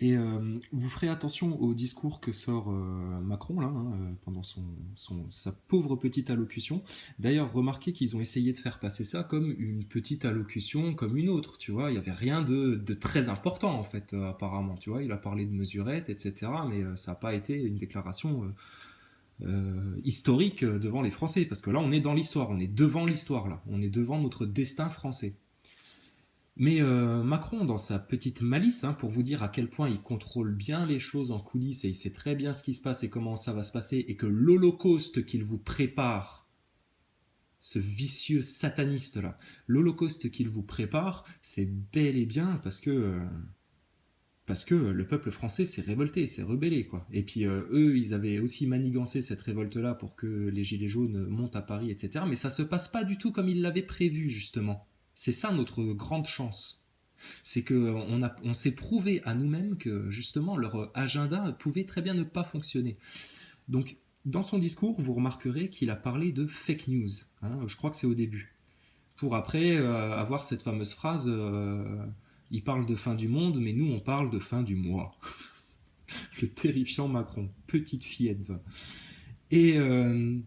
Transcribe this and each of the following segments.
Et vous ferez attention au discours que sort Macron là, hein, pendant sa pauvre petite allocution. D'ailleurs, remarquez qu'ils ont essayé de faire passer ça comme une petite allocution comme une autre, tu vois. Il n'y avait rien de très important en fait, apparemment, tu vois. Il a parlé de mesurettes, etc. Mais ça n'a pas été une déclaration historique devant les Français, parce que là, on est dans l'histoire, on est devant l'histoire là, on est devant notre destin français. Mais Macron, dans sa petite malice, hein, pour vous dire à quel point il contrôle bien les choses en coulisses et il sait très bien ce qui se passe et comment ça va se passer, et que l'holocauste qu'il vous prépare, ce vicieux sataniste là, l'holocauste qu'il vous prépare, c'est bel et bien parce que le peuple français s'est révolté, s'est rebellé, quoi. Et puis eux, ils avaient aussi manigancé cette révolte-là pour que les gilets jaunes montent à Paris, etc. Mais ça se passe pas du tout comme ils l'avaient prévu, justement. C'est ça notre grande chance. C'est qu'on s'est prouvé à nous-mêmes que justement leur agenda pouvait très bien ne pas fonctionner. Donc, dans son discours, vous remarquerez qu'il a parlé de fake news. Hein, je crois que c'est au début. Pour après avoir cette fameuse phrase il parle de fin du monde, mais nous on parle de fin du mois. Le terrifiant Macron, petite fillette. Et, euh,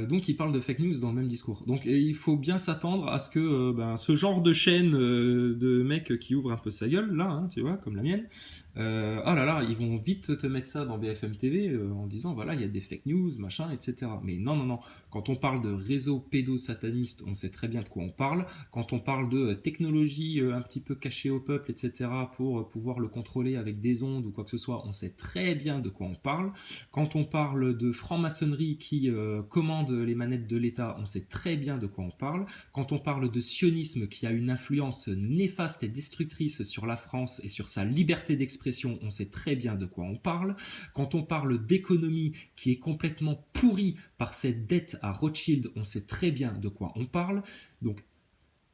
donc il parle de fake news dans le même discours. Donc il faut bien s'attendre à ce que ce genre de chaîne de mecs qui ouvre un peu sa gueule, là, hein, tu vois, comme la mienne, oh là là, ils vont vite te mettre ça dans BFM TV en disant voilà, il y a des fake news, machin, etc. Mais non, non, non. Quand on parle de réseau pédosatanistes, on sait très bien de quoi on parle. Quand on parle de technologie un petit peu cachée au peuple, etc., pour pouvoir le contrôler avec des ondes ou quoi que ce soit, on sait très bien de quoi on parle. Quand on parle de franc-maçonnerie qui commande les manettes de l'État, on sait très bien de quoi on parle. Quand on parle de sionisme qui a une influence néfaste et destructrice sur la France et sur sa liberté d'expression, on sait très bien de quoi on parle. Quand on parle d'économie qui est complètement pourrie par cette dette à Rothschild, on sait très bien de quoi on parle. Donc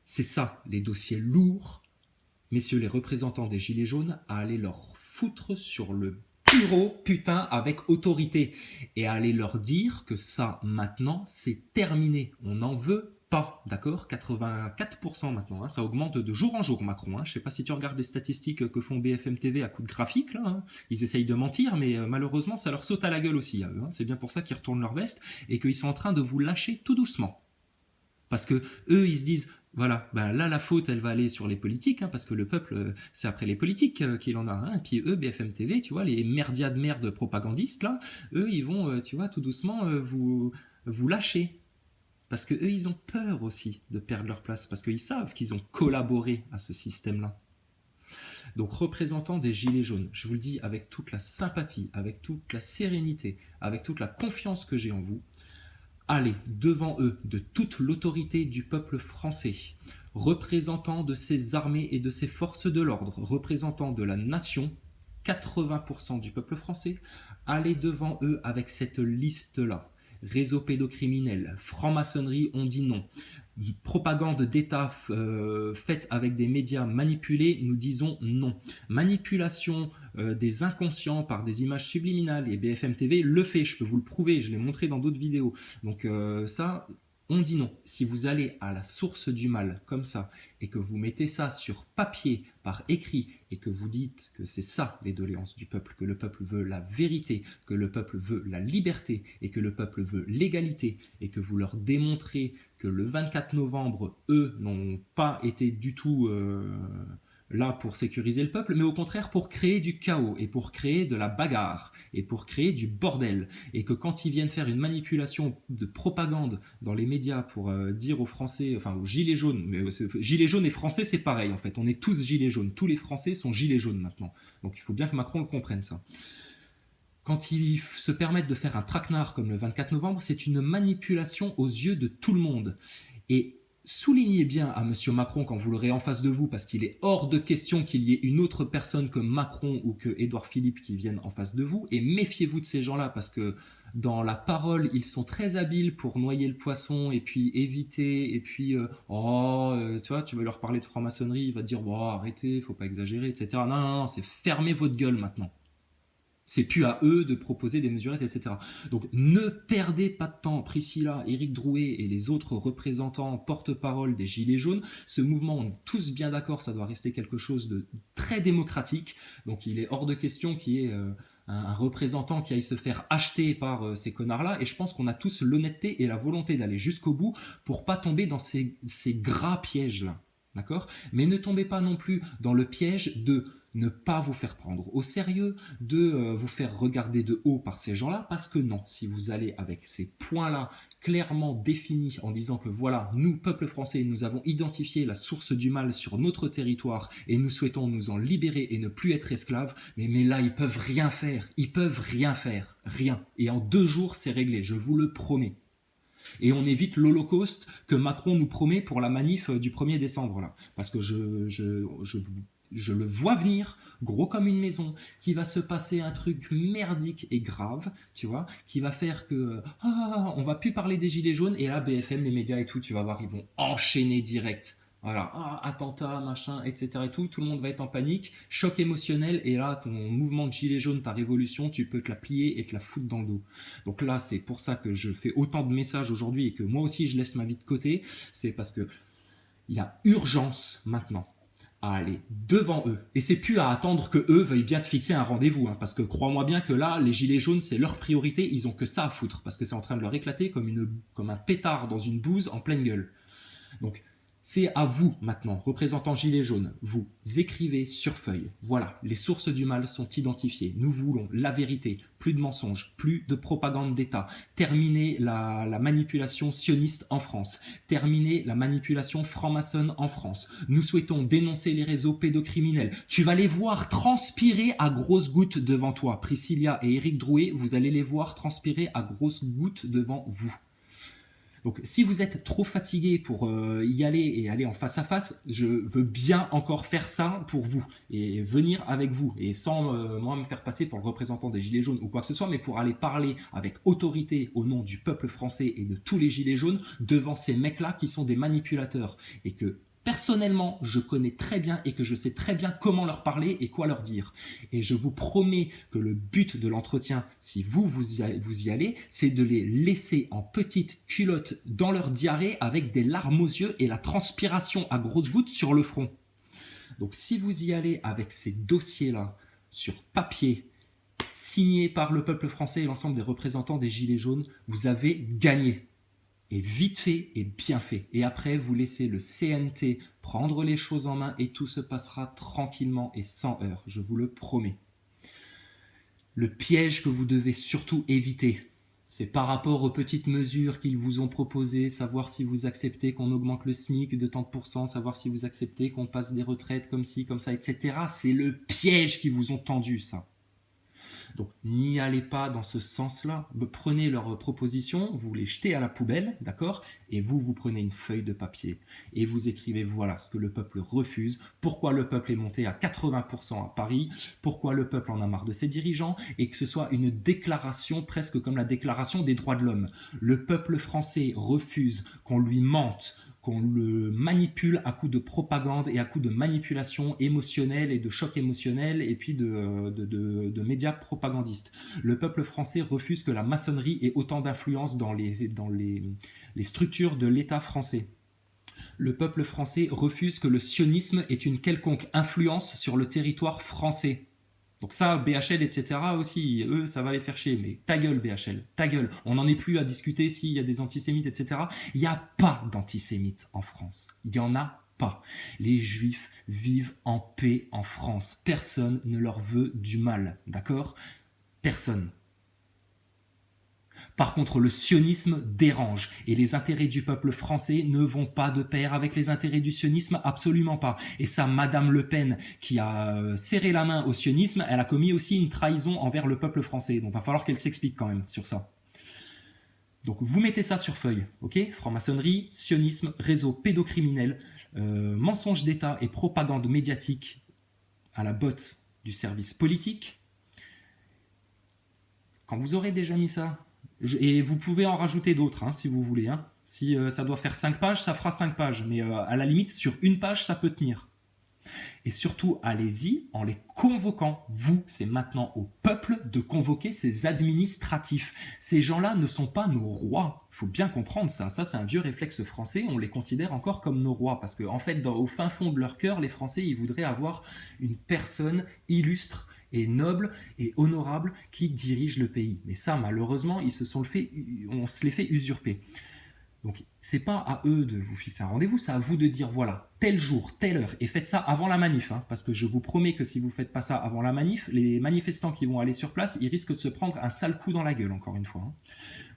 c'est ça, les dossiers lourds, messieurs les représentants des Gilets jaunes, à aller leur foutre sur le bureau, putain, avec autorité, et à aller leur dire que ça, maintenant, c'est terminé. On n'en veut pas, d'accord? 84% maintenant, hein, ça augmente de jour en jour, Macron. Hein. Je sais pas si tu regardes les statistiques que font BFM TV à coup de graphique, là. Hein. Ils essayent de mentir, mais malheureusement, ça leur saute à la gueule aussi à eux. Hein. C'est bien pour ça qu'ils retournent leur veste et qu'ils sont en train de vous lâcher tout doucement. Parce que eux, ils se disent, voilà, ben là, la faute, elle va aller sur les politiques, hein, parce que le peuple, c'est après les politiques qu'il en a. Hein, et puis eux, BFM TV, tu vois, les merdias de merde propagandistes, là, eux, ils vont, tu vois, tout doucement vous lâcher. Parce que eux, ils ont peur aussi de perdre leur place, parce qu'ils savent qu'ils ont collaboré à ce système-là. Donc, représentants des Gilets jaunes, je vous le dis avec toute la sympathie, avec toute la sérénité, avec toute la confiance que j'ai en vous, allez devant eux de toute l'autorité du peuple français, représentants de ses armées et de ses forces de l'ordre, représentants de la nation, 80% du peuple français, allez devant eux avec cette liste-là. Réseau pédocriminel, franc-maçonnerie, on dit non. Propagande d'État faite avec des médias manipulés, nous disons non. Manipulation des inconscients par des images subliminales, et BFM TV le fait, je peux vous le prouver, je l'ai montré dans d'autres vidéos. Donc ça, on dit non. Si vous allez à la source du mal comme ça et que vous mettez ça sur papier, par écrit, et que vous dites que c'est ça les doléances du peuple, que le peuple veut la vérité, que le peuple veut la liberté et que le peuple veut l'égalité, et que vous leur démontrez que le 24 novembre, eux n'ont pas été du tout là pour sécuriser le peuple, mais au contraire pour créer du chaos et pour créer de la bagarre et pour créer du bordel. Et que quand ils viennent faire une manipulation de propagande dans les médias pour dire aux Français, enfin aux gilets jaunes, mais gilets jaunes et Français c'est pareil en fait, on est tous gilets jaunes, tous les Français sont gilets jaunes maintenant. Donc il faut bien que Macron le comprenne ça. Quand ils se permettent de faire un traquenard comme le 24 novembre, c'est une manipulation aux yeux de tout le monde. Et soulignez bien à M. Macron quand vous l'aurez en face de vous, parce qu'il est hors de question qu'il y ait une autre personne que Macron ou que Édouard Philippe qui vienne en face de vous, et méfiez-vous de ces gens-là, parce que dans la parole, ils sont très habiles pour noyer le poisson et puis éviter, et puis tu vois, tu vas leur parler de franc-maçonnerie, il va te dire arrêtez, faut pas exagérer, etc. Non, non, non, c'est fermez votre gueule maintenant. C'est plus à eux de proposer des mesurettes, etc. Donc ne perdez pas de temps, Priscilla, Éric Drouet et les autres représentants, porte-parole des Gilets jaunes. Ce mouvement, on est tous bien d'accord, ça doit rester quelque chose de très démocratique. Donc il est hors de question qu'il y ait un représentant qui aille se faire acheter par ces connards-là. Et je pense qu'on a tous l'honnêteté et la volonté d'aller jusqu'au bout pour pas tomber dans ces gras pièges-là. D'accord ? Mais ne tombez pas non plus dans le piège de ne pas vous faire prendre au sérieux, de vous faire regarder de haut par ces gens-là, parce que non, si vous allez avec ces points-là clairement définis en disant que voilà, nous, peuple français, nous avons identifié la source du mal sur notre territoire et nous souhaitons nous en libérer et ne plus être esclaves, mais là, ils peuvent rien faire, rien. Et en 2 jours, c'est réglé, je vous le promets. Et on évite l'Holocauste que Macron nous promet pour la manif du 1er décembre. Là. Parce que je le vois venir, gros comme une maison, qui va se passer un truc merdique et grave, tu vois, qui va faire que on va plus parler des gilets jaunes, et là, BFM, les médias et tout, tu vas voir, ils vont enchaîner direct. Voilà, attentat, machin, etc. et tout le monde va être en panique, choc émotionnel, et là, ton mouvement de gilet jaune, ta révolution, tu peux te la plier et te la foutre dans le dos. Donc là, c'est pour ça que je fais autant de messages aujourd'hui et que moi aussi je laisse ma vie de côté, c'est parce que il y a urgence maintenant à aller devant eux. Et c'est plus à attendre que eux veuillent bien te fixer un rendez-vous, hein, parce que crois-moi bien que là, les gilets jaunes, c'est leur priorité, ils ont que ça à foutre, parce que c'est en train de leur éclater comme un pétard dans une bouse en pleine gueule. Donc, c'est à vous maintenant, représentants gilets jaunes, vous écrivez sur feuille. Voilà, les sources du mal sont identifiées. Nous voulons la vérité, plus de mensonges, plus de propagande d'État. Terminer la manipulation sioniste en France. Terminer la manipulation franc-maçonne en France. Nous souhaitons dénoncer les réseaux pédocriminels. Tu vas les voir transpirer à grosses gouttes devant toi. Priscilla et Éric Drouet, vous allez les voir transpirer à grosses gouttes devant vous. Donc si vous êtes trop fatigué pour y aller et aller en face à face, je veux bien encore faire ça pour vous et venir avec vous et sans moi me faire passer pour le représentant des Gilets jaunes ou quoi que ce soit, mais pour aller parler avec autorité au nom du peuple français et de tous les Gilets jaunes devant ces mecs-là qui sont des manipulateurs et que personnellement, je connais très bien et que je sais très bien comment leur parler et quoi leur dire. Et je vous promets que le but de l'entretien, si vous y allez, c'est de les laisser en petites culottes dans leur diarrhée avec des larmes aux yeux et la transpiration à grosses gouttes sur le front. Donc si vous y allez avec ces dossiers-là sur papier, signés par le peuple français et l'ensemble des représentants des Gilets jaunes, vous avez gagné. Et vite fait et bien fait. Et après, vous laissez le CNT prendre les choses en main et tout se passera tranquillement et sans heurts, je vous le promets. Le piège que vous devez surtout éviter, c'est par rapport aux petites mesures qu'ils vous ont proposées, savoir si vous acceptez qu'on augmente le SMIC de tant de pourcents, savoir si vous acceptez qu'on passe des retraites comme ci, comme ça, etc. C'est le piège qu'ils vous ont tendu, ça. Donc n'y allez pas dans ce sens-là. Prenez leurs propositions, vous les jetez à la poubelle, d'accord ? Et vous prenez une feuille de papier et vous écrivez voilà ce que le peuple refuse, pourquoi le peuple est monté à 80% à Paris, pourquoi le peuple en a marre de ses dirigeants, et que ce soit une déclaration presque comme la déclaration des droits de l'homme. Le peuple français refuse qu'on lui mente, qu'on le manipule à coups de propagande et à coups de manipulation émotionnelle et de choc émotionnel et puis de médias propagandistes. Le peuple français refuse que la maçonnerie ait autant d'influence dans les structures de l'État français. Le peuple français refuse que le sionisme ait une quelconque influence sur le territoire français. Donc ça, BHL, etc. aussi, eux, ça va les faire chier. Mais ta gueule, BHL, ta gueule. On n'en est plus à discuter s'il y a des antisémites, etc. Il n'y a pas d'antisémites en France. Il n'y en a pas. Les juifs vivent en paix en France. Personne ne leur veut du mal, d'accord ? Personne. Par contre, le sionisme dérange et les intérêts du peuple français ne vont pas de pair avec les intérêts du sionisme, absolument pas. Et ça, Madame Le Pen, qui a serré la main au sionisme, elle a commis aussi une trahison envers le peuple français. Donc, il va falloir qu'elle s'explique quand même sur ça. Donc, vous mettez ça sur feuille, ok ? Franc-maçonnerie, sionisme, réseau pédocriminel, mensonge d'État et propagande médiatique à la botte du service politique. Quand vous aurez déjà mis ça, et vous pouvez en rajouter d'autres hein, si vous voulez. Hein. Si ça doit faire 5 pages, ça fera 5 pages. Mais à la limite, sur une page, ça peut tenir. Et surtout, allez-y en les convoquant. Vous, c'est maintenant au peuple de convoquer ces administratifs. Ces gens-là ne sont pas nos rois. Il faut bien comprendre ça. Ça, c'est un vieux réflexe français. On les considère encore comme nos rois. Parce qu'en fait, au fin fond de leur cœur, les Français, ils voudraient avoir une personne illustre et noble et honorable qui dirige le pays. Mais ça, malheureusement, on se les fait usurper. Donc, c'est pas à eux de vous fixer un rendez-vous, c'est à vous de dire voilà, tel jour, telle heure, et faites ça avant la manif, hein, parce que je vous promets que si vous faites pas ça avant la manif, les manifestants qui vont aller sur place, ils risquent de se prendre un sale coup dans la gueule, encore une fois. Hein.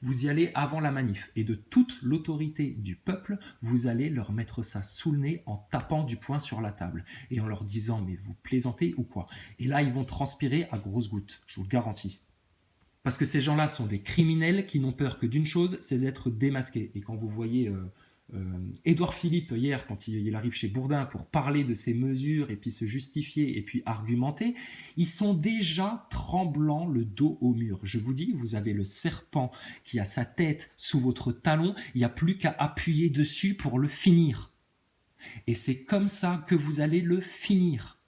Vous y allez avant la manif, et de toute l'autorité du peuple, vous allez leur mettre ça sous le nez en tapant du poing sur la table, et en leur disant mais vous plaisantez ou quoi? Et là, ils vont transpirer à grosses gouttes, je vous le garantis. Parce que ces gens-là sont des criminels qui n'ont peur que d'une chose, c'est d'être démasqués. Et quand vous voyez Édouard Philippe hier, quand il arrive chez Bourdin pour parler de ces mesures et puis se justifier et puis argumenter, ils sont déjà tremblants le dos au mur. Je vous dis, vous avez le serpent qui a sa tête sous votre talon, il n'y a plus qu'à appuyer dessus pour le finir. Et c'est comme ça que vous allez le finir.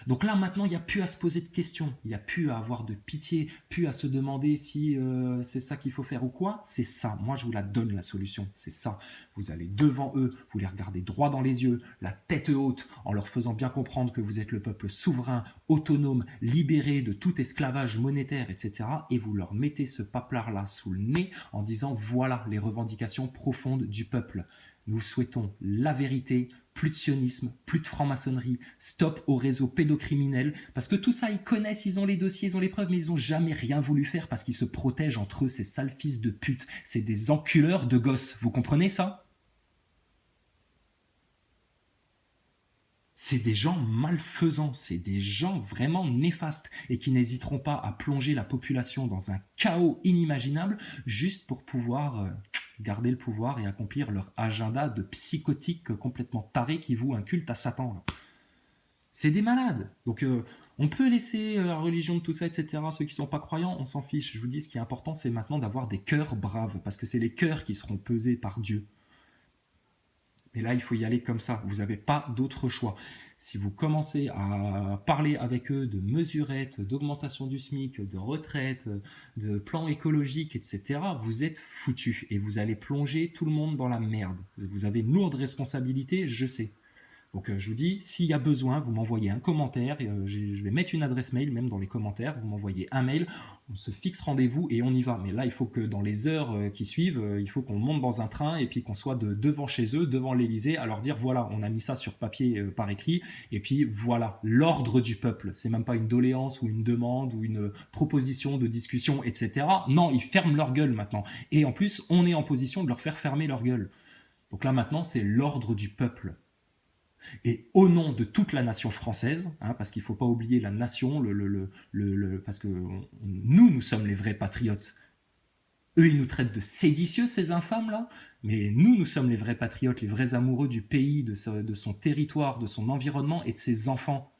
Donc là, maintenant, il n'y a plus à se poser de questions, il n'y a plus à avoir de pitié, plus à se demander si c'est ça qu'il faut faire ou quoi. C'est ça, moi je vous la donne la solution, c'est ça. Vous allez devant eux, vous les regardez droit dans les yeux, la tête haute, en leur faisant bien comprendre que vous êtes le peuple souverain, autonome, libéré de tout esclavage monétaire, etc. Et vous leur mettez ce paplard-là sous le nez en disant voilà les revendications profondes du peuple. Nous souhaitons la vérité, plus de sionisme, plus de franc-maçonnerie, stop aux réseaux pédocriminels, parce que tout ça, ils connaissent, ils ont les dossiers, ils ont les preuves, mais ils n'ont jamais rien voulu faire parce qu'ils se protègent entre eux, ces sales fils de pute. C'est des enculeurs de gosses, vous comprenez ça? C'est des gens malfaisants, c'est des gens vraiment néfastes et qui n'hésiteront pas à plonger la population dans un chaos inimaginable juste pour pouvoir garder le pouvoir et accomplir leur agenda de psychotiques complètement tarés qui vouent un culte à Satan. Là. C'est des malades. Donc on peut laisser la religion de tout ça, etc. Ceux qui ne sont pas croyants, on s'en fiche. Je vous dis, ce qui est important, c'est maintenant d'avoir des cœurs braves parce que c'est les cœurs qui seront pesés par Dieu. Mais là, il faut y aller comme ça. Vous n'avez pas d'autre choix. Si vous commencez à parler avec eux de mesurettes, d'augmentation du SMIC, de retraite, de plans écologiques, etc., vous êtes foutus et vous allez plonger tout le monde dans la merde. Vous avez une lourde responsabilité, je sais. Donc je vous dis, s'il y a besoin, vous m'envoyez un commentaire, je vais mettre une adresse mail même dans les commentaires, vous m'envoyez un mail, on se fixe rendez-vous et on y va. Mais là, il faut que dans les heures qui suivent, il faut qu'on monte dans un train et puis qu'on soit devant chez eux, devant l'Elysée, à leur dire voilà, on a mis ça sur papier par écrit, et puis voilà, l'ordre du peuple. C'est même pas une doléance ou une demande ou une proposition de discussion, etc. Non, ils ferment leur gueule maintenant. Et en plus, on est en position de leur faire fermer leur gueule. Donc là maintenant, c'est l'ordre du peuple. Et au nom de toute la nation française, hein, parce qu'il ne faut pas oublier la nation, parce que nous sommes les vrais patriotes. Eux, ils nous traitent de séditieux, ces infâmes-là, mais nous sommes les vrais patriotes, les vrais amoureux du pays, de son territoire, de son environnement et de ses enfants.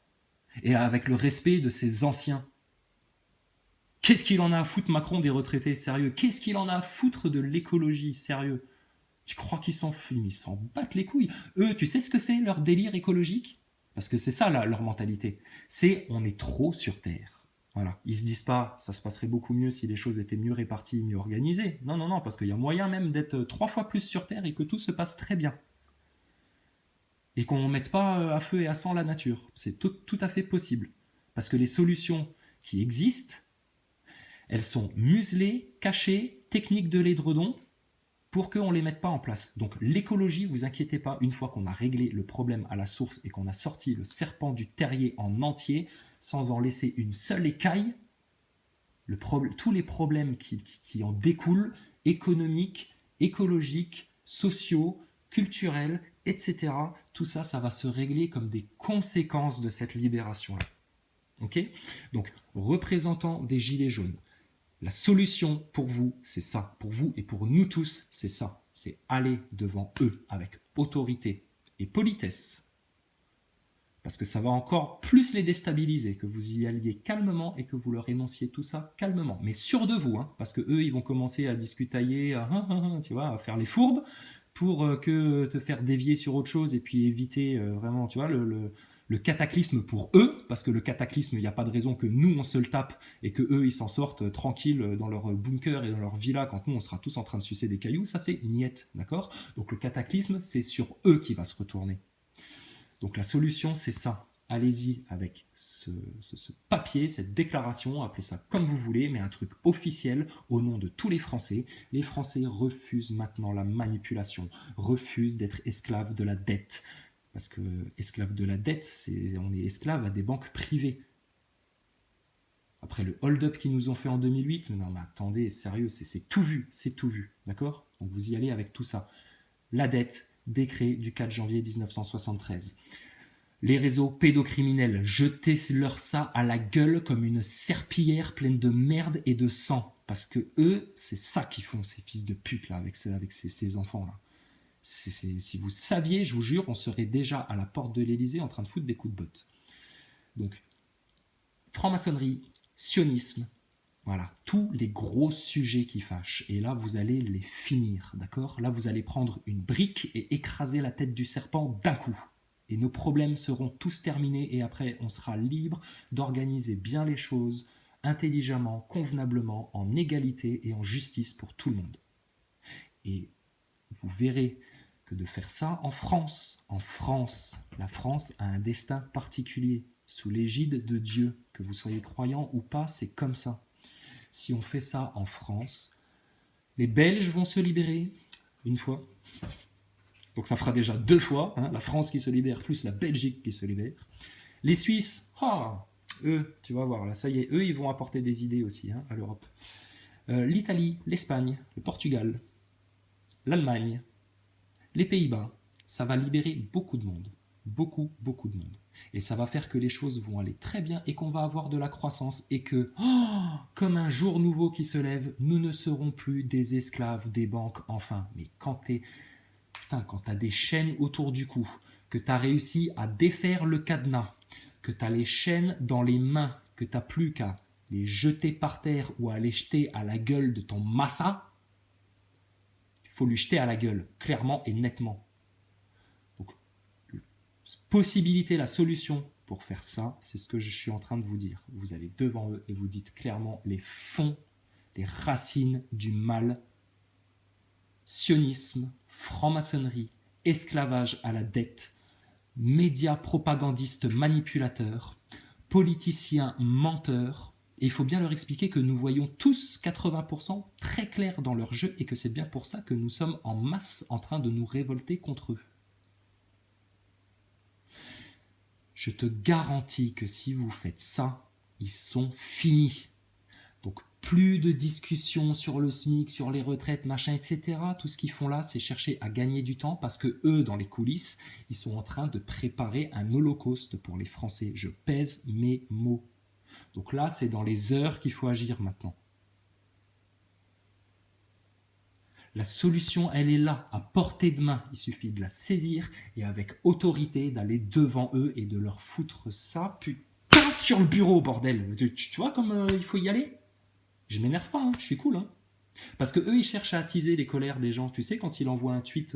Et avec le respect de ses anciens. Qu'est-ce qu'il en a à foutre, Macron, des retraités, sérieux? Qu'est-ce qu'il en a à foutre de l'écologie, sérieux? Tu crois qu'ils s'en fument? Ils s'en battent les couilles. Eux, tu sais ce que c'est leur délire écologique? Parce que c'est ça leur mentalité. C'est on est trop sur Terre. Voilà. Ils se disent pas ça se passerait beaucoup mieux si les choses étaient mieux réparties, mieux organisées. Non, non, non, parce qu'il y a moyen même d'être 3 fois plus sur Terre et que tout se passe très bien. Et qu'on ne mette pas à feu et à sang la nature. C'est tout à fait possible. Parce que les solutions qui existent, elles sont muselées, cachées, techniques de l'édredon, pour qu'on ne les mette pas en place. Donc l'écologie, vous inquiétez pas, une fois qu'on a réglé le problème à la source et qu'on a sorti le serpent du terrier en entier, sans en laisser une seule écaille, tous les problèmes qui en découlent, économiques, écologiques, sociaux, culturels, etc., tout ça, ça va se régler comme des conséquences de cette libération-là. Ok ? Donc, représentant des Gilets jaunes, la solution pour vous, c'est ça. Pour vous et pour nous tous, c'est ça. C'est aller devant eux avec autorité et politesse. Parce que ça va encore plus les déstabiliser, que vous y alliez calmement et que vous leur énonciez tout ça calmement. Mais sûr de vous, hein, parce que eux, ils vont commencer à discutailler, tu vois, à faire les fourbes. pour que te faire dévier sur autre chose et puis éviter vraiment, tu vois, le cataclysme pour eux, parce que le cataclysme, il n'y a pas de raison que nous, on se le tape et que eux, ils s'en sortent tranquilles dans leur bunker et dans leur villa quand nous, on sera tous en train de sucer des cailloux. Ça, c'est niette, d'accord? Donc le cataclysme, c'est sur eux qui va se retourner. Donc la solution, c'est ça. Allez-y avec ce papier, cette déclaration, appelez ça comme vous voulez, mais un truc officiel au nom de tous les Français. Les Français refusent maintenant la manipulation, refusent d'être esclaves de la dette. Parce que esclave de la dette, on est esclave à des banques privées. Après le hold-up qu'ils nous ont fait en 2008, mais non mais attendez, sérieux, c'est tout vu, d'accord? Donc vous y allez avec tout ça. La dette, décret du 4 janvier 1973. Les réseaux pédocriminels, jetez-leur ça à la gueule comme une serpillière pleine de merde et de sang. Parce que eux, c'est ça qu'ils font, ces fils de pute là, avec ces enfants-là. Si vous saviez, je vous jure, on serait déjà à la porte de l'Élysée en train de foutre des coups de botte. Donc, franc-maçonnerie, sionisme, voilà, tous les gros sujets qui fâchent. Et là, vous allez les finir, d'accord? Là, vous allez prendre une brique et écraser la tête du serpent d'un coup. Et nos problèmes seront tous terminés et après, on sera libre d'organiser bien les choses, intelligemment, convenablement, en égalité et en justice pour tout le monde. Et vous verrez que de faire ça en France, la France a un destin particulier, sous l'égide de Dieu, que vous soyez croyant ou pas, c'est comme ça. Si on fait ça en France, les Belges vont se libérer une fois. Donc ça fera déjà 2 fois, hein, la France qui se libère plus la Belgique qui se libère. Les Suisses, eux, tu vas voir, là ça y est, eux ils vont apporter des idées aussi à l'Europe. L'Italie, l'Espagne, le Portugal, l'Allemagne, les Pays-Bas, ça va libérer beaucoup de monde. Beaucoup de monde. Et ça va faire que les choses vont aller très bien et qu'on va avoir de la croissance et que, comme un jour nouveau qui se lève, nous ne serons plus des esclaves des banques, enfin. Mais quand t'as des chaînes autour du cou, que t'as réussi à défaire le cadenas, que t'as les chaînes dans les mains, que t'as plus qu'à les jeter par terre ou à les jeter à la gueule de ton massa, il faut lui jeter à la gueule, clairement et nettement. Possibilité, la solution pour faire ça, c'est ce que je suis en train de vous dire. Vous allez devant eux et vous dites clairement les fonds, les racines du mal, sionisme, franc-maçonnerie, esclavage à la dette, médias propagandistes manipulateurs, politiciens menteurs. Et il faut bien leur expliquer que nous voyons tous 80% très clair dans leur jeu et que c'est bien pour ça que nous sommes en masse en train de nous révolter contre eux. Je te garantis que si vous faites ça, ils sont finis. Donc plus de discussions sur le SMIC, sur les retraites, machin, etc. Tout ce qu'ils font là, c'est chercher à gagner du temps parce que eux, dans les coulisses, ils sont en train de préparer un holocauste pour les Français. Je pèse mes mots. Donc là, c'est dans les heures qu'il faut agir maintenant. La solution, elle est là, à portée de main. Il suffit de la saisir et avec autorité d'aller devant eux et de leur foutre ça, putain, sur le bureau, bordel. Tu vois comme il faut y aller? Je m'énerve pas, hein, je suis cool. Hein. Parce que eux, ils cherchent à attiser les colères des gens. Tu sais, quand ils envoient un tweet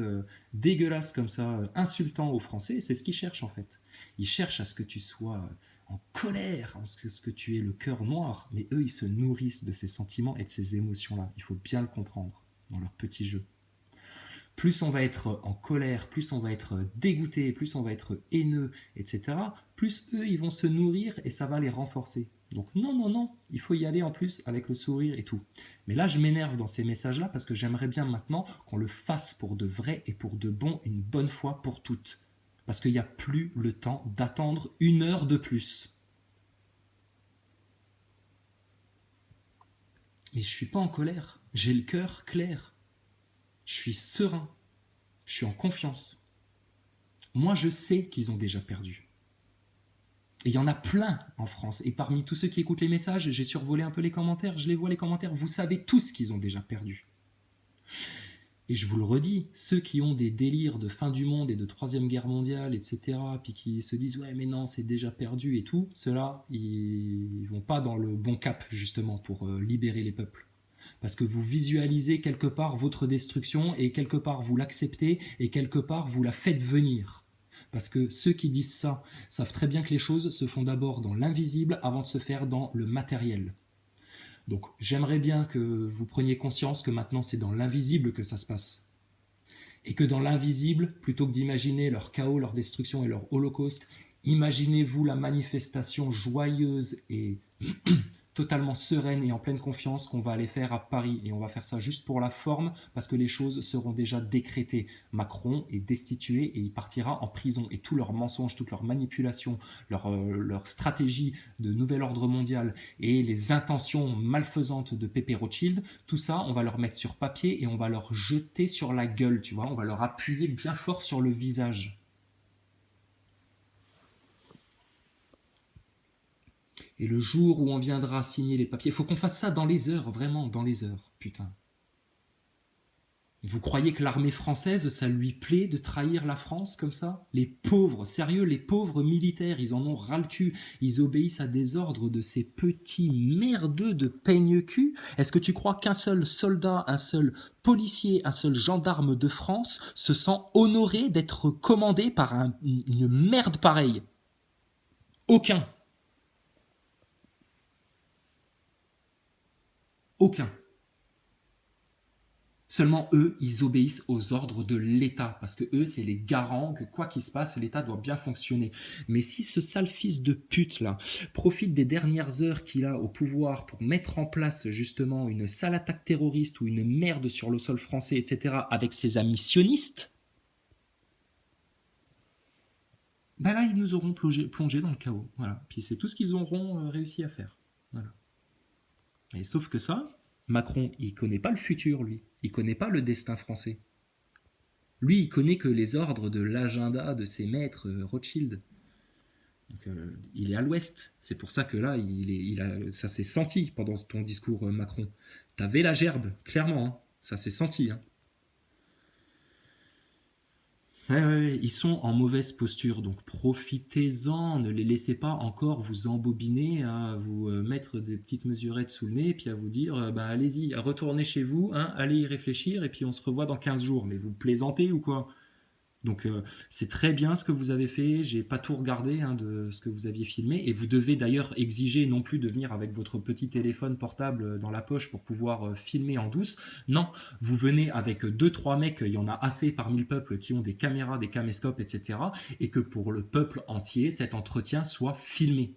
dégueulasse comme ça, insultant aux Français, c'est ce qu'ils cherchent en fait. Ils cherchent à ce que tu sois en colère, à ce que tu aies le cœur noir. Mais eux, ils se nourrissent de ces sentiments et de ces émotions-là. Il faut bien le comprendre dans leur petit jeu. Plus on va être en colère, plus on va être dégoûté, plus on va être haineux, etc., plus eux, ils vont se nourrir et ça va les renforcer. Donc non, il faut y aller en plus avec le sourire et tout. Mais là, je m'énerve dans ces messages-là parce que j'aimerais bien maintenant qu'on le fasse pour de vrai et pour de bon une bonne fois pour toutes. Parce qu'il n'y a plus le temps d'attendre 1 heure de plus. Mais je suis pas en colère. J'ai le cœur clair. Je suis serein. Je suis en confiance. Moi, je sais qu'ils ont déjà perdu. Et il y en a plein en France. Et parmi tous ceux qui écoutent les messages, j'ai survolé un peu les commentaires, je les vois les commentaires, vous savez tous qu'ils ont déjà perdu. Et je vous le redis, ceux qui ont des délires de fin du monde et de troisième guerre mondiale, etc., puis qui se disent « ouais mais non, c'est déjà perdu » et tout, ceux-là, ils vont pas dans le bon cap justement pour libérer les peuples. Parce que vous visualisez quelque part votre destruction et quelque part vous l'acceptez et quelque part vous la faites venir. Parce que ceux qui disent ça savent très bien que les choses se font d'abord dans l'invisible avant de se faire dans le matériel. Donc j'aimerais bien que vous preniez conscience que maintenant c'est dans l'invisible que ça se passe. Et que dans l'invisible, plutôt que d'imaginer leur chaos, leur destruction et leur holocauste, imaginez-vous la manifestation joyeuse et totalement sereine et en pleine confiance qu'on va aller faire à Paris. Et on va faire ça juste pour la forme, parce que les choses seront déjà décrétées. Macron est destitué et il partira en prison. Et tous leurs mensonges, toutes leurs manipulations, leur stratégie de nouvel ordre mondial et les intentions malfaisantes de Pépé Rothschild, tout ça, on va leur mettre sur papier et on va leur jeter sur la gueule, tu vois. On va leur appuyer bien fort sur le visage. Et le jour où on viendra signer les papiers, il faut qu'on fasse ça dans les heures, vraiment, dans les heures, putain. Vous croyez que l'armée française, ça lui plaît de trahir la France comme ça? Les pauvres, sérieux, les pauvres militaires, ils en ont ras le cul. Ils obéissent à des ordres de ces petits merdeux de peigne-cul. Est-ce que tu crois qu'un seul soldat, un seul policier, un seul gendarme de France se sent honoré d'être commandé par une merde pareille? Aucun. Aucun. Seulement eux, ils obéissent aux ordres de l'État, parce que eux, c'est les garants que quoi qu'il se passe, l'État doit bien fonctionner. Mais si ce sale fils de pute là profite des dernières heures qu'il a au pouvoir pour mettre en place justement une sale attaque terroriste ou une merde sur le sol français, etc., avec ses amis sionistes, ben là, ils nous auront plongé dans le chaos. Voilà. Puis c'est tout ce qu'ils auront réussi à faire. Voilà. Et sauf que ça, Macron, il connaît pas le futur, lui. Il connaît pas le destin français. Lui, il connaît que les ordres de l'agenda de ses maîtres Rothschild. Donc, il est à l'ouest. C'est pour ça que là, ça s'est senti pendant ton discours, Macron. T'avais la gerbe, clairement. Hein. Ça s'est senti. Hein. Ouais, ils sont en mauvaise posture, donc profitez-en, ne les laissez pas encore vous embobiner, à vous mettre des petites mesurettes sous le nez, puis à vous dire, bah allez-y, retournez chez vous, hein, allez y réfléchir, et puis on se revoit dans 15 jours. Mais vous plaisantez ou quoi? Donc c'est très bien ce que vous avez fait, j'ai pas tout regardé hein, de ce que vous aviez filmé, et vous devez d'ailleurs exiger non plus de venir avec votre petit téléphone portable dans la poche pour pouvoir filmer en douce. Non, vous venez avec deux trois mecs, il y en a assez parmi le peuple qui ont des caméras, des caméscopes, etc. Et que pour le peuple entier, cet entretien soit filmé.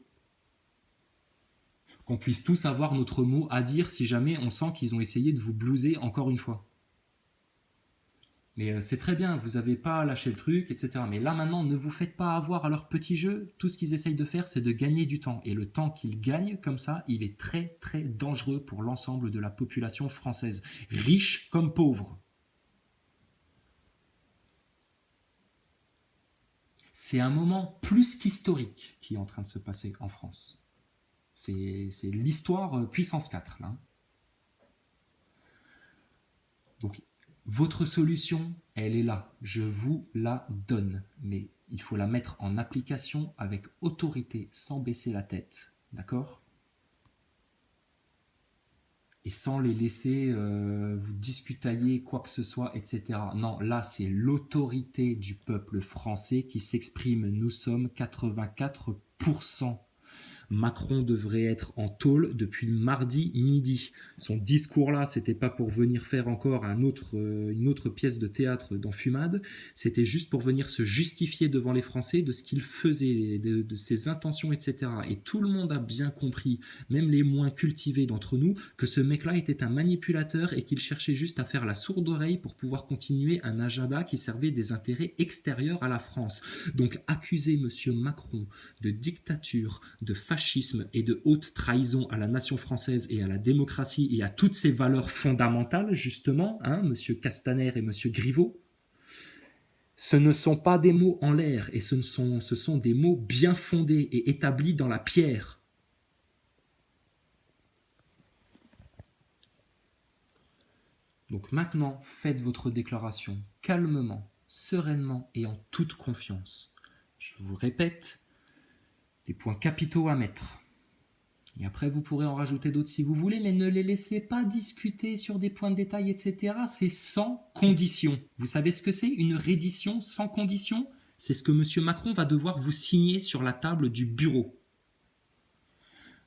Qu'on puisse tous avoir notre mot à dire si jamais on sent qu'ils ont essayé de vous blouser encore une fois. Mais c'est très bien, vous n'avez pas lâché le truc, etc. Mais là maintenant, ne vous faites pas avoir à leur petit jeu. Tout ce qu'ils essayent de faire, c'est de gagner du temps. Et le temps qu'ils gagnent comme ça, il est très très dangereux pour l'ensemble de la population française, riche comme pauvre. C'est un moment plus qu'historique qui est en train de se passer en France. C'est l'histoire puissance 4 là. Donc votre solution, elle est là. Je vous la donne. Mais il faut la mettre en application avec autorité, sans baisser la tête. D'accord? Et sans les laisser vous discutailler quoi que ce soit, etc. Non, là, c'est l'autorité du peuple français qui s'exprime. Nous sommes 84%. Macron devrait être en tôle depuis mardi midi. Son discours là, c'était pas pour venir faire encore une autre pièce de théâtre d'enfumade, c'était juste pour venir se justifier devant les Français de ce qu'il faisait, de ses intentions, etc. Et tout le monde a bien compris, même les moins cultivés d'entre nous, que ce mec-là était un manipulateur et qu'il cherchait juste à faire la sourde oreille pour pouvoir continuer un agenda qui servait des intérêts extérieurs à la France. Donc accuser monsieur Macron de dictature, de fascisme et de haute trahison à la nation française et à la démocratie et à toutes ses valeurs fondamentales, justement, hein, monsieur Castaner et monsieur Griveaux, ce ne sont pas des mots en l'air et ce sont des mots bien fondés et établis dans la pierre. Donc maintenant, faites votre déclaration calmement, sereinement et en toute confiance. Je vous répète, les points capitaux à mettre. Et après, vous pourrez en rajouter d'autres si vous voulez, mais ne les laissez pas discuter sur des points de détail, etc. C'est sans condition. Vous savez ce que c'est, une reddition sans condition? C'est ce que M. Macron va devoir vous signer sur la table du bureau.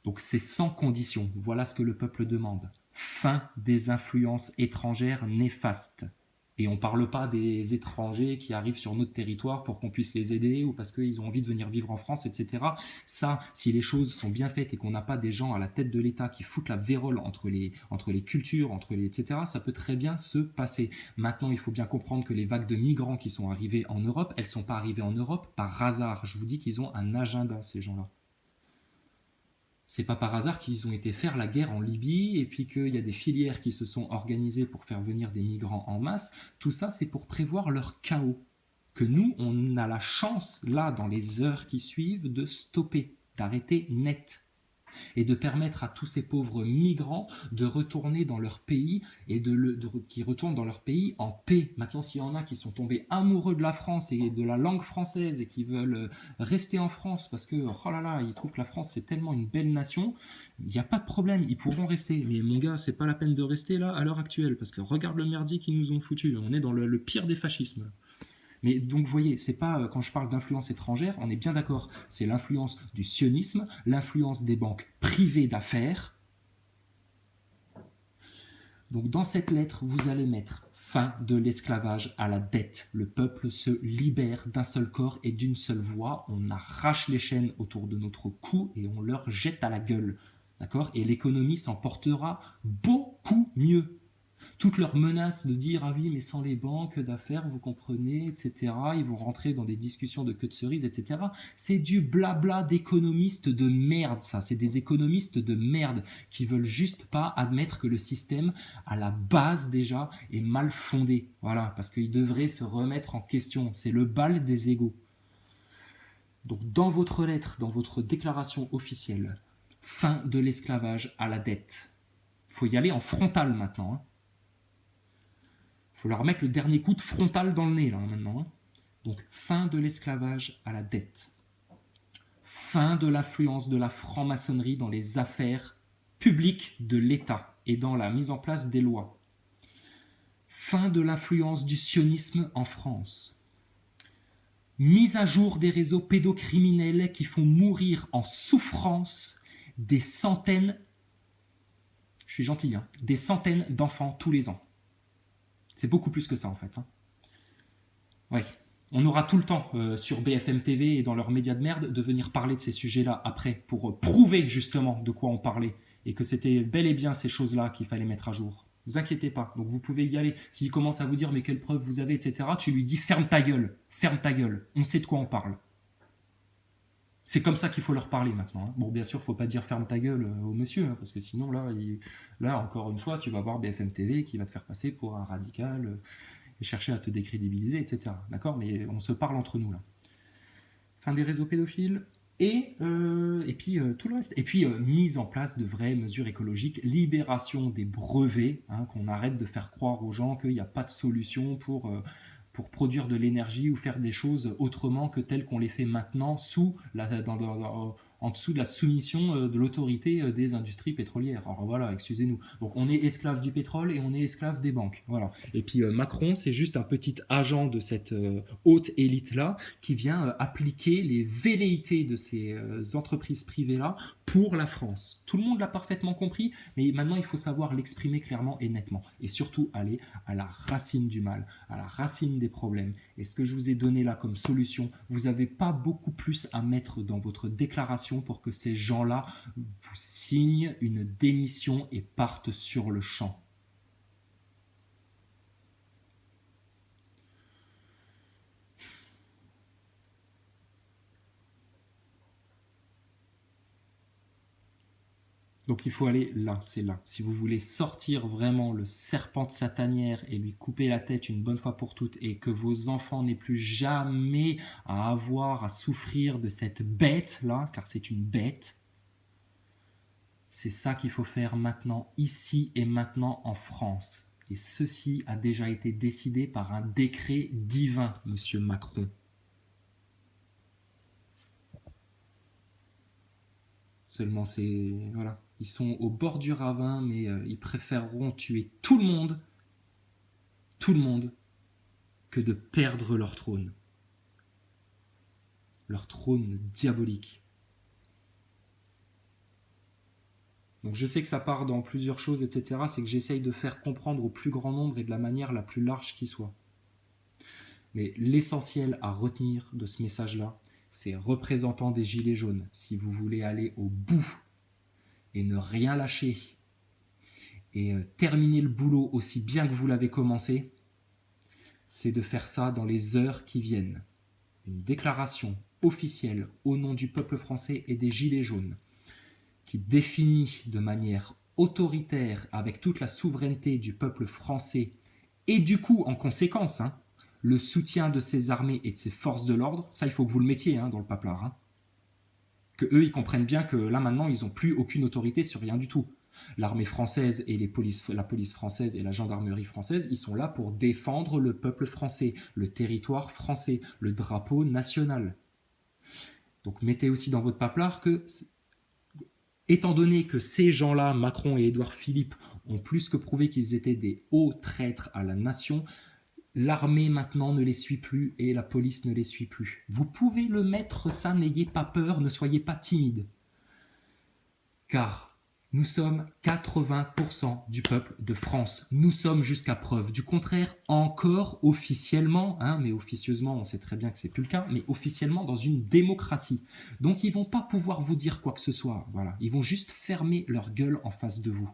Donc c'est sans condition. Voilà ce que le peuple demande. Fin des influences étrangères néfastes. Et on ne parle pas des étrangers qui arrivent sur notre territoire pour qu'on puisse les aider ou parce qu'ils ont envie de venir vivre en France, etc. Ça, si les choses sont bien faites et qu'on n'a pas des gens à la tête de l'État qui foutent la vérole entre les cultures, etc., ça peut très bien se passer. Maintenant, il faut bien comprendre que les vagues de migrants qui sont arrivées en Europe, elles ne sont pas arrivées en Europe par hasard. Je vous dis qu'ils ont un agenda, ces gens-là. C'est pas par hasard qu'ils ont été faire la guerre en Libye et puis qu'il y a des filières qui se sont organisées pour faire venir des migrants en masse. Tout ça, c'est pour prévoir leur chaos. Que nous, on a la chance, là, dans les heures qui suivent, de stopper, d'arrêter net. Et de permettre à tous ces pauvres migrants de retourner dans leur pays et qui retournent dans leur pays en paix. Maintenant, s'il y en a qui sont tombés amoureux de la France et de la langue française et qui veulent rester en France parce que, oh là là, ils trouvent que la France c'est tellement une belle nation, il n'y a pas de problème, ils pourront rester. Mais mon gars, c'est pas la peine de rester là à l'heure actuelle parce que regarde le merdier qu'ils nous ont foutu. On est dans le pire des fascismes. Mais donc, vous voyez, c'est pas, quand je parle d'influence étrangère, on est bien d'accord, c'est l'influence du sionisme, l'influence des banques privées d'affaires. Donc, dans cette lettre, vous allez mettre fin de l'esclavage à la dette. Le peuple se libère d'un seul corps et d'une seule voix. On arrache les chaînes autour de notre cou et on leur jette à la gueule. D'accord? Et l'économie s'en portera beaucoup mieux. Toutes leurs menaces de dire ah oui mais sans les banques d'affaires vous comprenez etc, ils vont rentrer dans des discussions de queue de cerise etc, c'est du blabla d'économistes de merde, ça c'est des économistes de merde qui veulent juste pas admettre que le système à la base déjà est mal fondé, voilà, parce qu'ils devraient se remettre en question, c'est le bal des égos. Donc dans votre lettre, dans votre déclaration officielle, fin de l'esclavage à la dette, faut y aller en frontal maintenant, hein. Il faut leur mettre le dernier coup de frontal dans le nez, là, maintenant. Hein. Donc, fin de l'esclavage à la dette. Fin de l'influence de la franc-maçonnerie dans les affaires publiques de l'État et dans la mise en place des lois. Fin de l'influence du sionisme en France. Mise à jour des réseaux pédocriminels qui font mourir en souffrance des centaines, je suis gentil, hein, des centaines d'enfants tous les ans. C'est beaucoup plus que ça en fait. Hein. Ouais. On aura tout le temps sur BFM TV et dans leurs médias de merde de venir parler de ces sujets-là après pour prouver justement de quoi on parlait et que c'était bel et bien ces choses-là qu'il fallait mettre à jour. Ne vous inquiétez pas. Donc vous pouvez y aller. S'il commence à vous dire mais quelles preuves vous avez, etc., tu lui dis ferme ta gueule. Ferme ta gueule. On sait de quoi on parle. C'est comme ça qu'il faut leur parler maintenant. Hein. Bon, bien sûr, il ne faut pas dire ferme ta gueule au monsieur, hein, parce que sinon, là, encore une fois, tu vas voir BFM TV qui va te faire passer pour un radical et chercher à te décrédibiliser, etc. D'accord? Mais on se parle entre nous, là. Fin des réseaux pédophiles et puis tout le reste. Et puis, mise en place de vraies mesures écologiques, libération des brevets, hein, qu'on arrête de faire croire aux gens qu'il n'y a pas de solution pour produire de l'énergie ou faire des choses autrement que telles qu'on les fait maintenant en dessous de la soumission de l'autorité des industries pétrolières. Alors voilà, excusez-nous. Donc on est esclave du pétrole et on est esclave des banques. Voilà. Et puis Macron, c'est juste un petit agent de cette haute élite-là qui vient appliquer les velléités de ces entreprises privées-là pour la France. Tout le monde l'a parfaitement compris, mais maintenant il faut savoir l'exprimer clairement et nettement. Et surtout aller à la racine du mal, à la racine des problèmes. Et ce que je vous ai donné là comme solution, vous n'avez pas beaucoup plus à mettre dans votre déclaration pour que ces gens-là vous signent une démission et partent sur le champ. Donc il faut aller là, c'est là. Si vous voulez sortir vraiment le serpent de sa tanière et lui couper la tête une bonne fois pour toutes et que vos enfants n'aient plus jamais à avoir à souffrir de cette bête-là, car c'est une bête, c'est ça qu'il faut faire maintenant, ici et maintenant en France. Et ceci a déjà été décidé par un décret divin, monsieur Macron. Seulement, voilà. Ils sont au bord du ravin, mais ils préféreront tuer tout le monde, que de perdre leur trône diabolique. Donc je sais que ça part dans plusieurs choses, etc. C'est que j'essaye de faire comprendre au plus grand nombre et de la manière la plus large qui soit. Mais l'essentiel à retenir de ce message-là, c'est représentants des Gilets jaunes. Si vous voulez aller au bout et ne rien lâcher et terminer le boulot aussi bien que vous l'avez commencé, c'est de faire ça dans les heures qui viennent. Une déclaration officielle au nom du peuple français et des Gilets jaunes qui définit de manière autoritaire, avec toute la souveraineté du peuple français, et du coup, en conséquence, le soutien de ses armées et de ses forces de l'ordre, ça il faut que vous le mettiez dans le paplard. Que eux, ils comprennent bien que là maintenant, ils n'ont plus aucune autorité sur rien du tout. L'armée française et la police française et la gendarmerie française, ils sont là pour défendre le peuple français, le territoire français, le drapeau national. Donc mettez aussi dans votre paplard que, étant donné que ces gens-là, Macron et Édouard Philippe, ont plus que prouvé qu'ils étaient des hauts traîtres à la nation, l'armée maintenant ne les suit plus et la police ne les suit plus. Vous pouvez le mettre, ça, n'ayez pas peur, ne soyez pas timide. Car nous sommes 80% du peuple de France. Nous sommes jusqu'à preuve du contraire encore officiellement, mais officieusement on sait très bien que c'est plus le cas, mais officiellement dans une démocratie. Donc ils vont pas pouvoir vous dire quoi que ce soit. Voilà, ils vont juste fermer leur gueule en face de vous.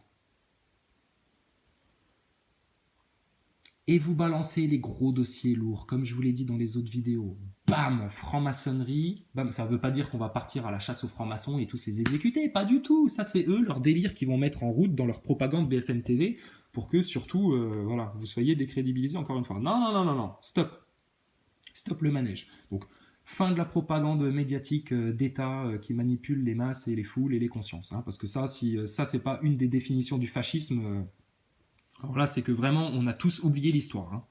Et vous balancez les gros dossiers lourds, comme je vous l'ai dit dans les autres vidéos. Bam, franc-maçonnerie. Bam, ça ne veut pas dire qu'on va partir à la chasse aux francs-maçons et tous les exécuter, pas du tout. Ça, c'est eux, leur délire qu'ils vont mettre en route dans leur propagande BFM TV pour que surtout, voilà, vous soyez décrédibilisés encore une fois. Non, stop. Stop le manège. Donc, fin de la propagande médiatique d'État qui manipule les masses et les foules et les consciences. Parce que ça, si ça, c'est pas une des définitions du fascisme... alors là, c'est que vraiment, on a tous oublié l'histoire.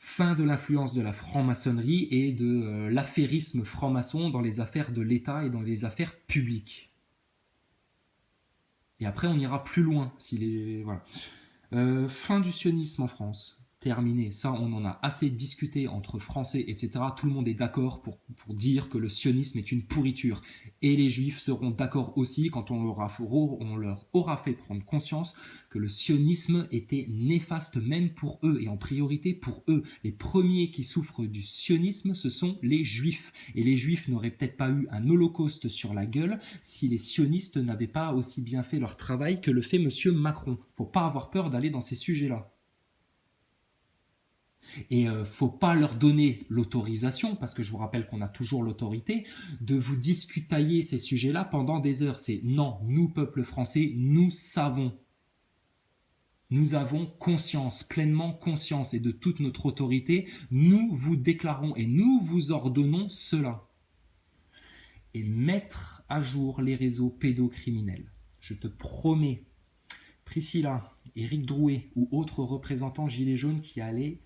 Fin de l'influence de la franc-maçonnerie et de l'affairisme franc-maçon dans les affaires de l'État et dans les affaires publiques. Et après, on ira plus loin. Voilà. Fin du sionisme en France. Terminé. Ça, on en a assez discuté entre Français, etc. Tout le monde est d'accord pour dire que le sionisme est une pourriture. Et les Juifs seront d'accord aussi quand on leur aura fait prendre conscience que le sionisme était néfaste même pour eux, et en priorité pour eux. Les premiers qui souffrent du sionisme, ce sont les Juifs. Et les Juifs n'auraient peut-être pas eu un holocauste sur la gueule si les sionistes n'avaient pas aussi bien fait leur travail que le fait monsieur Macron. Faut pas avoir peur d'aller dans ces sujets-là. Et faut pas leur donner l'autorisation, parce que je vous rappelle qu'on a toujours l'autorité, de vous discutailler ces sujets-là pendant des heures. C'est non, nous, peuple français, nous savons. Nous avons conscience, pleinement conscience, et de toute notre autorité, nous vous déclarons et nous vous ordonnons cela. Et mettre à jour les réseaux pédocriminels. Je te promets, Priscilla, Éric Drouet ou autres représentants gilets jaunes qui allaient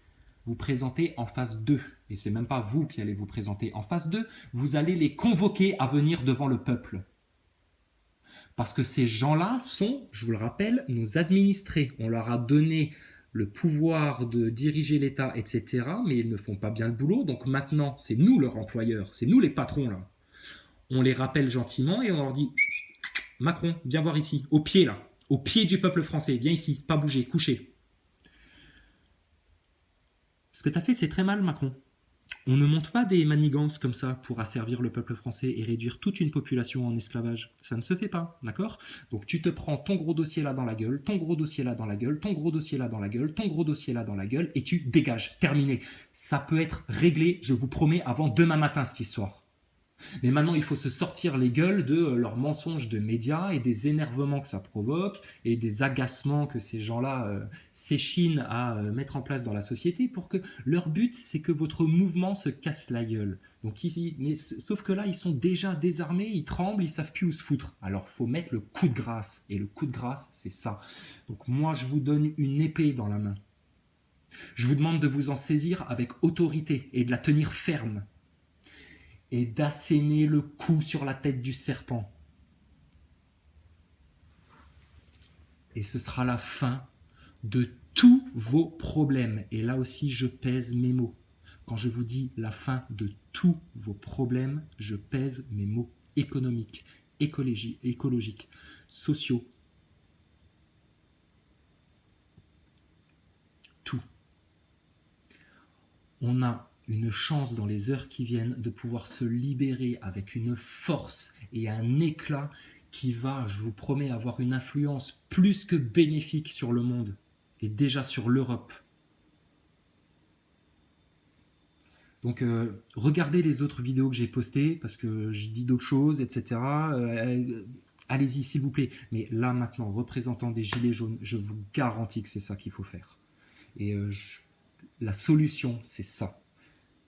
vous présenter en face d'eux, et c'est même pas vous qui allez vous présenter en face d'eux, vous allez les convoquer à venir devant le peuple. Parce que ces gens-là sont, je vous le rappelle, nos administrés. On leur a donné le pouvoir de diriger l'État, etc., mais ils ne font pas bien le boulot, donc maintenant, c'est nous leur employeur, c'est nous les patrons, là. On les rappelle gentiment et on leur dit « Macron, viens voir ici, au pied, là, au pied du peuple français, viens ici, pas bouger, coucher. » Ce que tu as fait, c'est très mal, Macron. On ne monte pas des manigances comme ça pour asservir le peuple français et réduire toute une population en esclavage. Ça ne se fait pas, d'accord? Donc tu te prends ton gros dossier là dans la gueule, ton gros dossier là dans la gueule, ton gros dossier là dans la gueule, ton gros dossier là dans la gueule, et tu dégages. Terminé. Ça peut être réglé, je vous promets, avant demain matin, cette histoire. Mais maintenant, il faut se sortir les gueules de leurs mensonges de médias et des énervements que ça provoque et des agacements que ces gens-là s'échinent à mettre en place dans la société pour que leur but, c'est que votre mouvement se casse la gueule. Donc, sauf que là, ils sont déjà désarmés, ils tremblent, ils savent plus où se foutre. Alors, faut mettre le coup de grâce. Et le coup de grâce, c'est ça. Donc, moi, je vous donne une épée dans la main. Je vous demande de vous en saisir avec autorité et de la tenir ferme. Et d'asséner le coup sur la tête du serpent. Et ce sera la fin de tous vos problèmes. Et là aussi, je pèse mes mots. Quand je vous dis la fin de tous vos problèmes, je pèse mes mots économiques, écologiques, sociaux. Tout. On a une chance dans les heures qui viennent de pouvoir se libérer avec une force et un éclat qui va, je vous promets, avoir une influence plus que bénéfique sur le monde et déjà sur l'Europe. Donc regardez les autres vidéos que j'ai postées parce que je dis d'autres choses, etc. Allez-y s'il vous plaît. Mais là maintenant, représentant des Gilets jaunes, je vous garantis que c'est ça qu'il faut faire. Et la solution, c'est ça.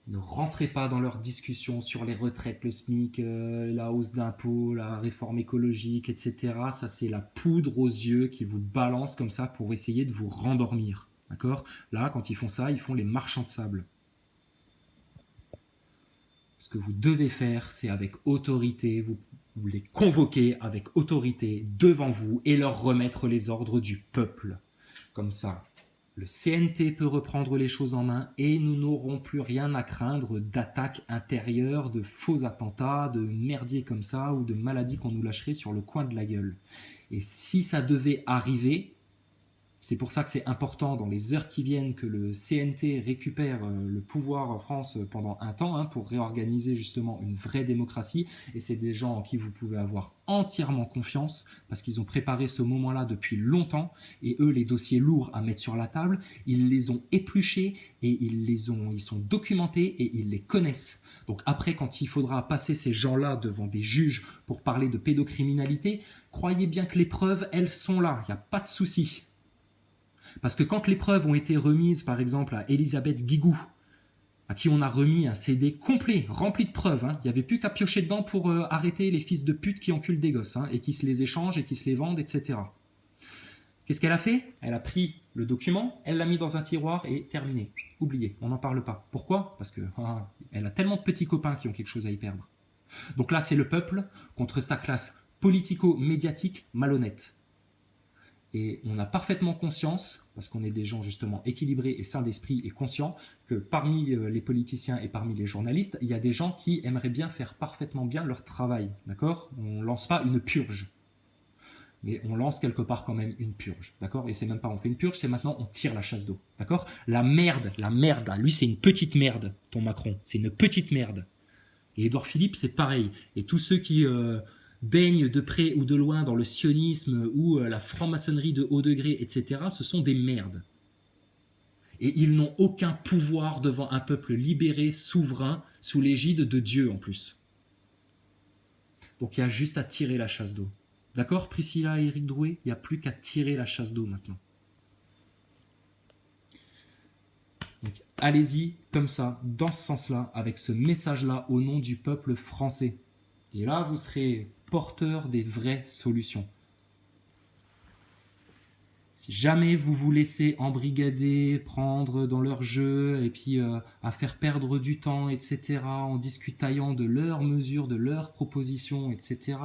Ne rentrez pas dans leurs discussions sur les retraites, le SMIC, la hausse d'impôts, la réforme écologique, etc. Ça, c'est la poudre aux yeux qui vous balance comme ça pour essayer de vous rendormir. D'accord ? Là, quand ils font ça, ils font les marchands de sable. Ce que vous devez faire, c'est avec autorité, vous les convoquer avec autorité devant vous et leur remettre les ordres du peuple. Comme ça, le CNT peut reprendre les choses en main et nous n'aurons plus rien à craindre d'attaques intérieures, de faux attentats, de merdiers comme ça ou de maladies qu'on nous lâcherait sur le coin de la gueule. Et si ça devait arriver, c'est pour ça que c'est important dans les heures qui viennent que le CNT récupère le pouvoir en France pendant un temps pour réorganiser justement une vraie démocratie. Et c'est des gens en qui vous pouvez avoir entièrement confiance parce qu'ils ont préparé ce moment-là depuis longtemps. Et eux, les dossiers lourds à mettre sur la table, ils les ont épluchés et ils sont documentés et ils les connaissent. Donc après, quand il faudra passer ces gens-là devant des juges pour parler de pédocriminalité, croyez bien que les preuves, elles sont là. Il n'y a pas de souci. Parce que quand les preuves ont été remises, par exemple, à Elisabeth Guigou, à qui on a remis un CD complet, rempli de preuves, il n'y avait plus qu'à piocher dedans pour arrêter les fils de pute qui enculent des gosses, et qui se les échangent et qui se les vendent, etc. Qu'est-ce qu'elle a fait ? Elle a pris le document, elle l'a mis dans un tiroir et terminé. Oublié, on n'en parle pas. Pourquoi ? Parce qu'elle a tellement de petits copains qui ont quelque chose à y perdre. Donc là, c'est le peuple contre sa classe politico-médiatique malhonnête. Et on a parfaitement conscience, parce qu'on est des gens justement équilibrés et sains d'esprit et conscients, que parmi les politiciens et parmi les journalistes, il y a des gens qui aimeraient bien faire parfaitement bien leur travail. D'accord ? On ne lance pas une purge. Mais on lance quelque part quand même une purge. D'accord ? Et c'est même pas on fait une purge, c'est maintenant on tire la chasse d'eau. D'accord ? La merde, là, lui c'est une petite merde, ton Macron. C'est une petite merde. Et Édouard Philippe, c'est pareil. Et tous ceux qui baignent de près ou de loin dans le sionisme ou la franc-maçonnerie de haut degré, etc., ce sont des merdes. Et ils n'ont aucun pouvoir devant un peuple libéré, souverain, sous l'égide de Dieu en plus. Donc il y a juste à tirer la chasse d'eau. D'accord, Priscilla et Éric Drouet ? Il n'y a plus qu'à tirer la chasse d'eau maintenant. Donc allez-y comme ça, dans ce sens-là, avec ce message-là au nom du peuple français. Et là, vous serez porteur des vraies solutions. Si jamais vous vous laissez embrigader, prendre dans leur jeu et puis à faire perdre du temps, etc., en discutaillant de leurs mesures, de leurs propositions, etc.,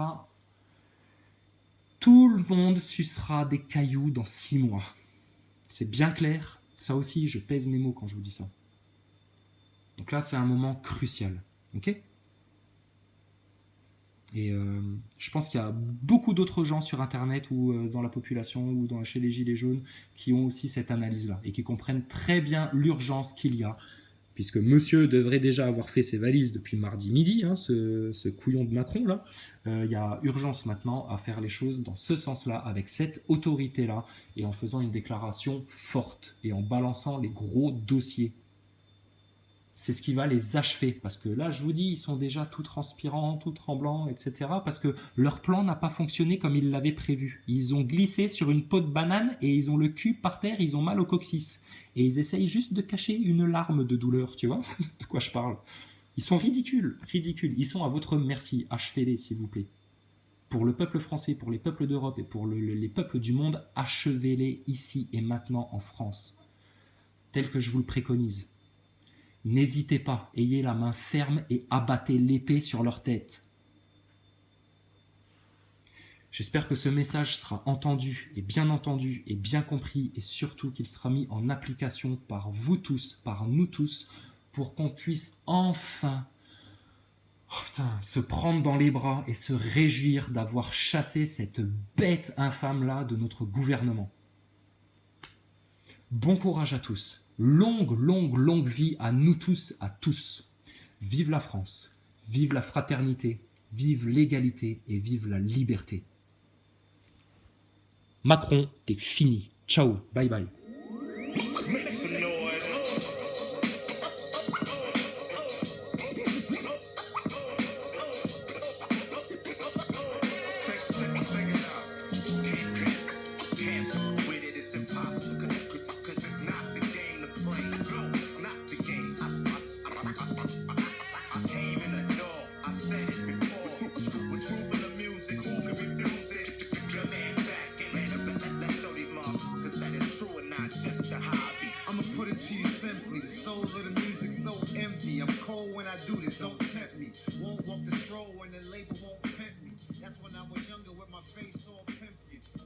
tout le monde sucera des cailloux dans 6 mois. C'est bien clair. Ça aussi, je pèse mes mots quand je vous dis ça. Donc là, c'est un moment crucial. Ok ? Et je pense qu'il y a beaucoup d'autres gens sur Internet ou dans la population ou chez les Gilets jaunes qui ont aussi cette analyse-là et qui comprennent très bien l'urgence qu'il y a, puisque monsieur devrait déjà avoir fait ses valises depuis mardi midi, ce couillon de Macron-là. Il y a urgence maintenant à faire les choses dans ce sens-là, avec cette autorité-là, et en faisant une déclaration forte et en balançant les gros dossiers. C'est ce qui va les achever. Parce que là, je vous dis, ils sont déjà tout transpirants, tout tremblants, etc. Parce que leur plan n'a pas fonctionné comme ils l'avaient prévu. Ils ont glissé sur une peau de banane et ils ont le cul par terre, ils ont mal au coccyx. Et ils essayent juste de cacher une larme de douleur, tu vois de quoi je parle. Ils sont ridicules. Ils sont à votre merci. Achevez-les, s'il vous plaît. Pour le peuple français, pour les peuples d'Europe et pour les peuples du monde, achevez-les ici et maintenant en France. Tel que je vous le préconise. N'hésitez pas, ayez la main ferme et abattez l'épée sur leur tête. J'espère que ce message sera entendu et bien compris et surtout qu'il sera mis en application par vous tous, par nous tous, pour qu'on puisse enfin se prendre dans les bras et se réjouir d'avoir chassé cette bête infâme-là de notre gouvernement. Bon courage à tous. Longue vie à nous tous, à tous. Vive la France, vive la fraternité, vive l'égalité et vive la liberté. Macron, t'es fini. Ciao, bye bye. Don't tempt me. Won't walk the stroll when the label won't pimp me. That's when I was younger with my face all pimped.